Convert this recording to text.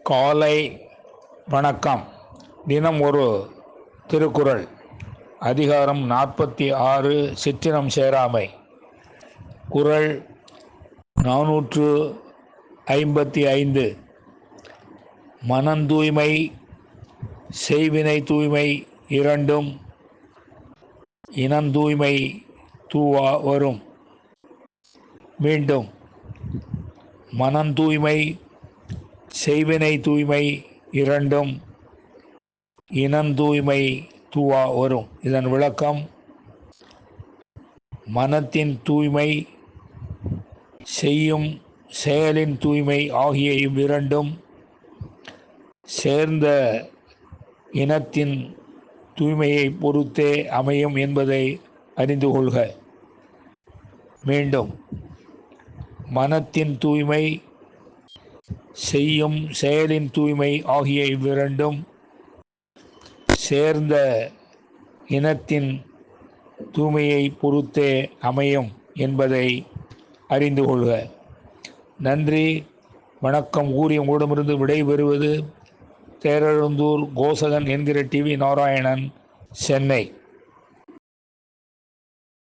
காலை வணக்கம். தினம் ஒரு திருக்குறள். அதிகாரம் 46 சிற்றினம் சேராமை. குறள் 455. மனந்தூய்மை செய்வினை தூய்மை இரண்டும் இனந்தூய்மை தூவா வரும். மீண்டும், மனந்தூய்மை செய்வினை தூய்மை இரண்டும் இனந்தூய்மை தூவா வரும். இதன் விளக்கம்: மனத்தின் தூய்மை, செய்யும் செயலின் தூய்மை ஆகிய இவ்விரண்டும் சேர்ந்த இனத்தின் தூய்மையை பொறுத்தே அமையும் என்பதை அறிந்து கொள்க. மீண்டும், மனத்தின் தூய்மை, செய்யும் செயலின் தூய்மை ஆகிய இவ்விரண்டும் சேர்ந்த இனத்தின் தூய்மையை பொறுத்தே அமையும் என்பதை அறிந்து கொள்க. நன்றி, வணக்கம் கூறி உங்களிடமிருந்து விடைபெறுவது தேரெழுந்தூர் கோசகன் என்கிற டிவி நாராயணன், சென்னை.